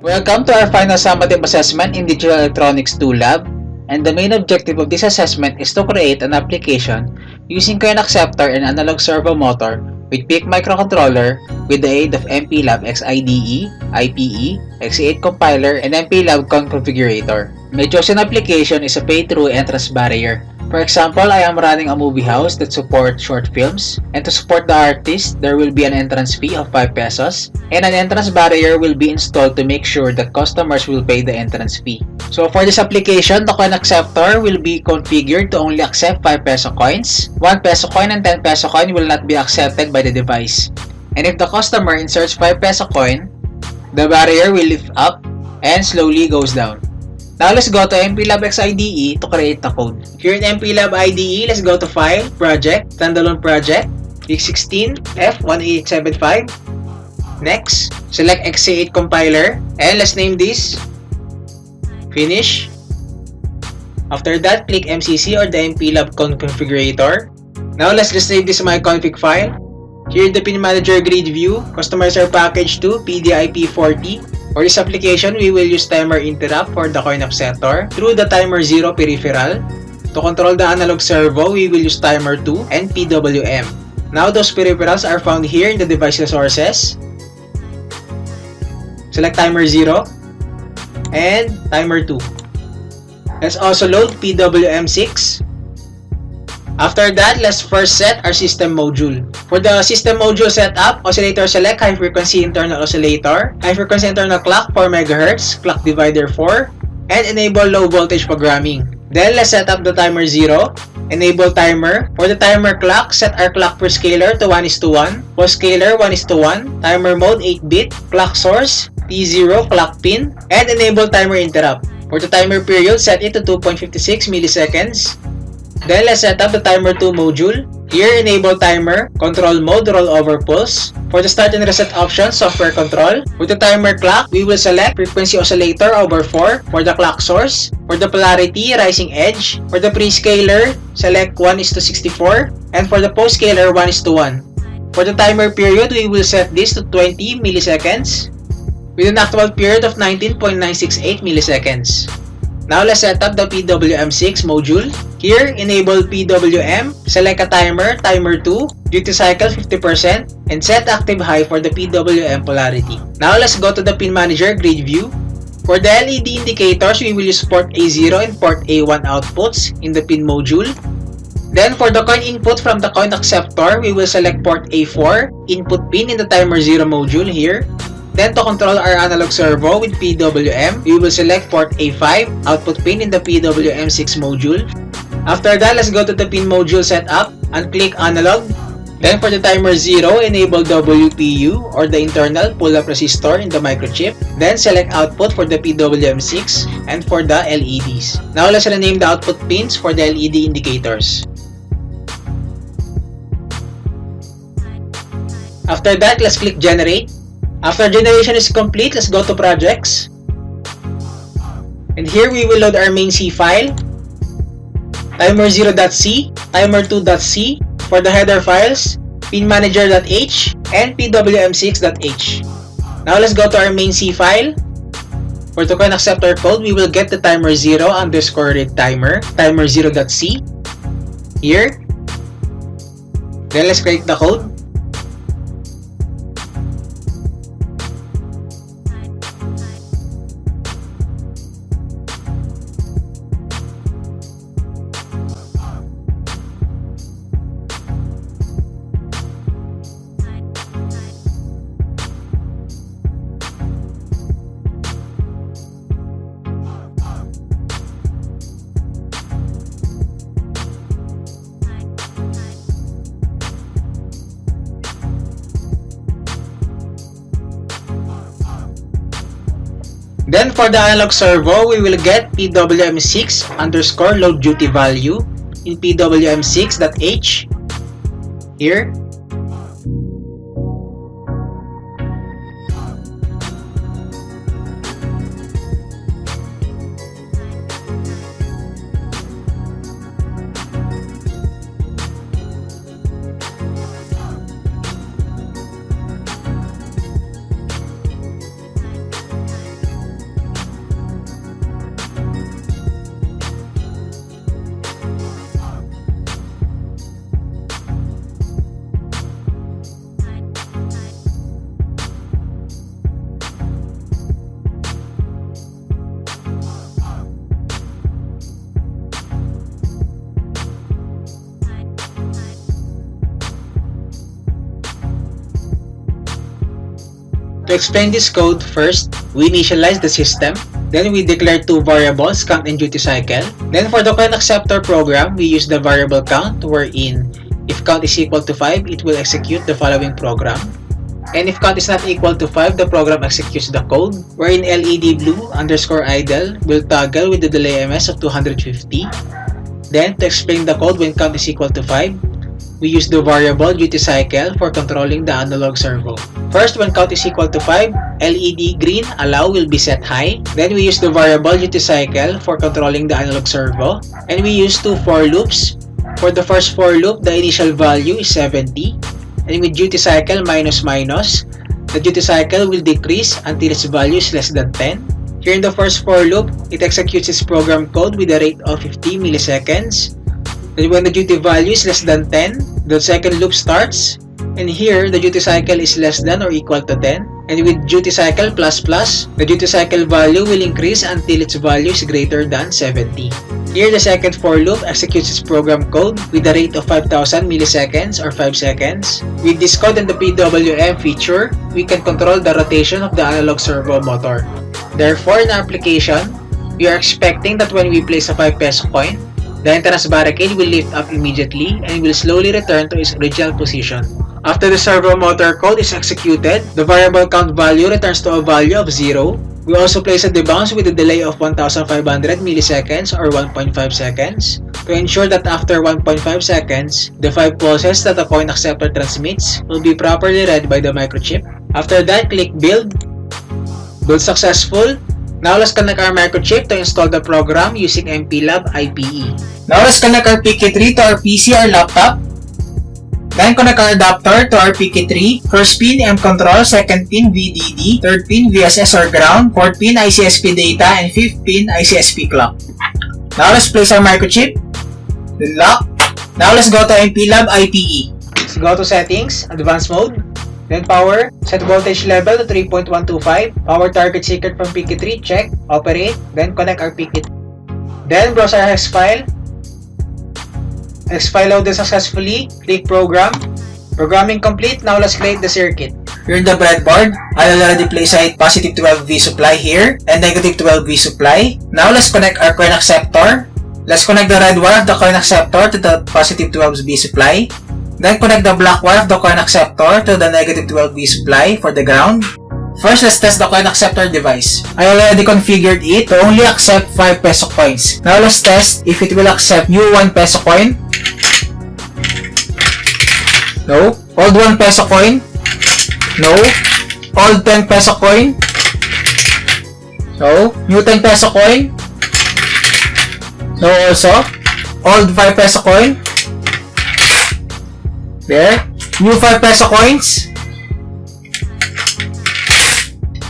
Welcome to our final summative assessment in Digital Electronics 2 Lab, and the main objective of this assessment is to create an application using coin acceptor and analog servo motor with PIC Microcontroller with the aid of MPLAB XIDE, IPE, XC8 Compiler, and MPLAB Configurator. My chosen application is a pay-through entrance barrier. For example, I am running a movie house that supports short films, and to support the artist, there will be an entrance fee of 5 pesos, and an entrance barrier will be installed to make sure that customers will pay the entrance fee. So for this application, the coin acceptor will be configured to only accept 5 peso coins. 1 peso coin and 10 peso coin will not be accepted by the device. And if the customer inserts 5 peso coin, the barrier will lift up and slowly goes down. Now let's go to MPLAB XIDE to create the code. Here in MPLAB IDE, let's go to File, Project, Standalone Project, PIC16, F1875. Next, select XC8 Compiler, and let's name this Finish. After that, click MCC or the MPLAB Configurator. Now let's just save this to my config file. Here in the Pin Manager Grid View, customize our package to PDIP40. For this application, we will use timer interrupt for the coin acceptor through the timer 0 peripheral. To control the analog servo, we will use timer 2 and PWM. Now those peripherals are found here in the device resources. Select timer 0 and timer 2. Let's also load PWM6. After that, let's first set our system module. For the system module setup, oscillator select high frequency internal oscillator, high frequency internal clock 4 MHz, clock divider 4, and enable low voltage programming. Then let's set up the timer 0, enable timer. For the timer clock, set our clock per scaler to 1:1, post scaler 1:1, timer mode 8-bit, clock source, P0 clock pin, and enable timer interrupt. For the timer period, set it to 2.56 milliseconds. Then let's set up the timer 2 module. Here, enable timer, control mode, rollover pulse. For the start and reset option, software control. For the timer clock, we will select frequency oscillator over 4 for the clock source. For the polarity, rising edge. For the prescaler, select 1:64. And for the postscaler, 1:1. For the timer period, we will set this to 20 milliseconds with an actual period of 19.968 milliseconds. Now let's set up the PWM6 module. Here, enable PWM, select a timer, timer 2, duty cycle 50%, and set active high for the PWM polarity. Now let's go to the Pin Manager Grid View. For the LED indicators, we will use port A0 and port A1 outputs in the pin module. Then for the coin input from the coin acceptor, we will select port A4, input pin in the timer 0 module here. Then to control our analog servo with PWM, we will select port A5, output pin in the PWM6 module. After that, let's go to the pin module setup and click analog. Then for the timer 0, enable WPU or the internal pull-up resistor in the microchip. Then select output for the PWM6 and for the LEDs. Now let's rename the output pins for the LED indicators. After that, let's click generate. After generation is complete, let's go to projects. And here we will load our main C file, timer0.c, timer2.c for the header files, pinmanager.h, and pwm6.h. Now let's go to our main C file. For the coin acceptor code, we will get the timer 0 underscore read timer, timer0.c here. Then let's create the code. Then for the analog servo, we will get PWM6 underscore load duty value in PWM6.h here. To explain this code, first, we initialize the system. Then we declare two variables, count and duty cycle. Then for the coin acceptor program, we use the variable count, wherein if count is equal to 5, it will execute the following program. And if count is not equal to 5, the program executes the code, wherein LED blue underscore idle will toggle with the delay ms of 250. Then, to explain the code when count is equal to 5, we use the variable duty cycle for controlling the analog servo. First, when count is equal to 5, LED green allow will be set high. Then we use the variable duty cycle for controlling the analog servo. And we use two for loops. For the first for loop, the initial value is 70. And with duty cycle minus minus, the duty cycle will decrease until its value is less than 10. Here in the first for loop, it executes its program code with a rate of 50 milliseconds. Then when the duty value is less than 10, the second loop starts. And here, the duty cycle is less than or equal to 10. And with duty cycle plus plus, the duty cycle value will increase until its value is greater than 70. Here, the second for loop executes its program code with a rate of 5000 milliseconds or 5 seconds. With this code and the PWM feature, we can control the rotation of the analog servo motor. Therefore, in our application, we are expecting that when we place a 5 peso coin, the entrance barricade will lift up immediately and will slowly return to its original position. After the servo motor code is executed, the variable count value returns to a value of 0. We also place a debounce with a delay of 1500 milliseconds or 1.5 seconds to ensure that after 1.5 seconds, the 5 pulses that the coin acceptor transmits will be properly read by the microchip. After that, click Build. Build successful. Now let's connect our microchip to install the program using MPLAB IPE. Now let's connect our PIC3 to our PC or laptop. Then connect our adapter to our PIC3. First pin M control, second pin VDD, third pin VSS or ground, fourth pin ICSP data, and fifth pin ICSP clock. Now let's place our microchip. Then lock. Now let's go to MPLAB IPE. Let's go to Settings, Advanced Mode. Then Power, set voltage level to 3.125. Power target secret from PIC3, check, operate, then connect our PIC3. Then browse our hex file. Hex file loaded successfully. Click Program. Programming complete. Now let's create the circuit. Here in the breadboard, I already placed a positive 12V supply here and negative 12V supply. Now let's connect our coin acceptor. Let's connect the red wire of the coin acceptor to the positive 12V supply. Then connect the black wire of the coin acceptor to the negative 12V supply for the ground. First, let's test the coin acceptor device. I already configured it to only accept 5 peso coins. Now let's test if it will accept new 1 peso coin. No. Old 1 peso coin. No. Old 10 peso coin. No. New 10 peso coin. No also. Old 5 peso coin. There. New 5 peso coins.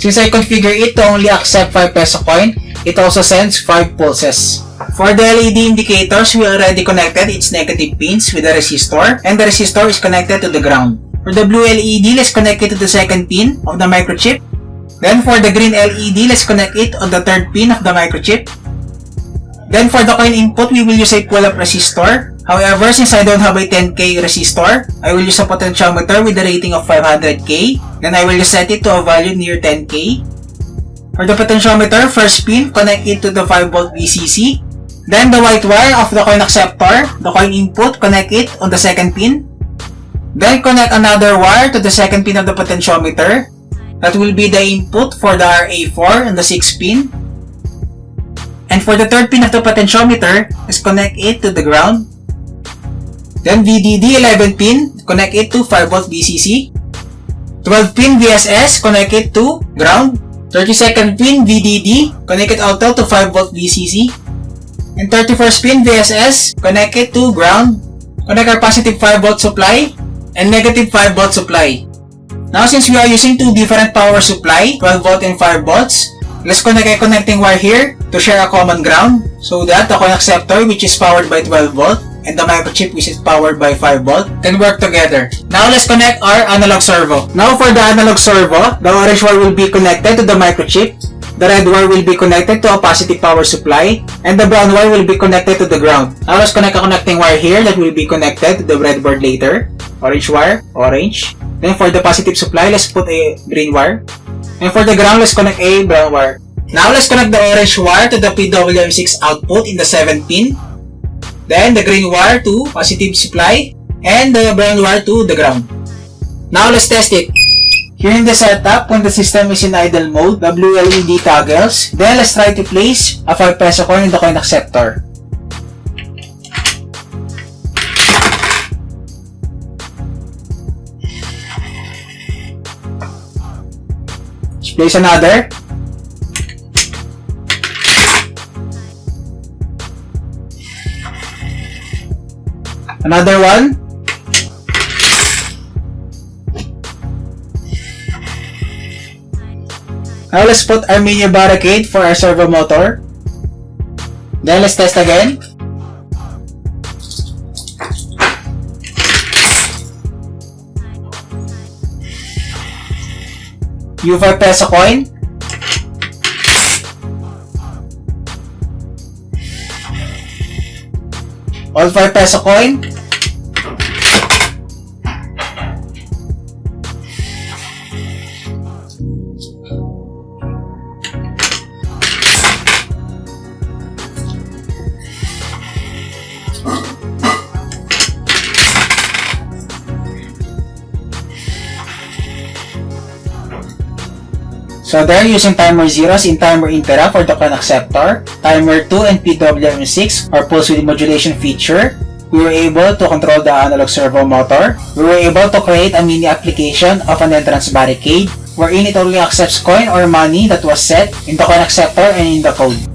Since I configure it to only accept 5 peso coin, it also sends 5 pulses. For the LED indicators, we already connected its negative pins with the resistor, and the resistor is connected to the ground. For the blue LED, let's connect it to the second pin of the microchip. Then for the green LED, let's connect it on the third pin of the microchip. Then for the coin input, we will use a pull-up resistor. However, since I don't have a 10K resistor, I will use a potentiometer with a rating of 500K. Then I will just set it to a value near 10K. For the potentiometer, first pin, connect it to the 5V VCC. Then the white wire of the coin acceptor, the coin input, connect it on the second pin. Then connect another wire to the second pin of the potentiometer. That will be the input for the RA4 and the 6th pin. And for the third pin of the potentiometer, let's connect it to the ground. Then VDD 11 pin, connect it to 5V VCC. 12 pin VSS, connect it to ground. 32nd pin VDD, connect it also to 5V VCC. And 31st pin VSS, connect it to ground. Connect our positive 5V supply and negative 5V supply. Now since we are using two different power supply, 12V and 5V, let's connect a connecting wire here to share a common ground so that the coin acceptor, which is powered by 12V, and the microchip, which is powered by 5V, can work together. Now let's connect our analog servo. Now for the analog servo, the orange wire will be connected to the microchip, the red wire will be connected to a positive power supply, and the brown wire will be connected to the ground. Now let's connect a connecting wire here that will be connected to the breadboard later. Orange wire, orange. Then for the positive supply, let's put a green wire. And for the ground, let's connect a brown wire. Now let's connect the orange wire to the PWM6 output in the 7th pin. Then the green wire to positive supply and the brown wire to the ground. Now let's test it. Here in the setup, when the system is in idle mode, the blue LED toggles. Then let's try to place a 5 peso coin in the coin acceptor. Let's place another. Another one. Now let's put our mini barricade for our servo motor. Then let's test again. U5 peso coin. All 5 peso coin. So they're using timer zeros in timer interrupt for the coin acceptor. Timer 2 and PWM6 are pulse width modulation feature. We were able to control the analog servo motor. We were able to create a mini application of an entrance barricade wherein it only accepts coin or money that was set in the coin acceptor and in the code.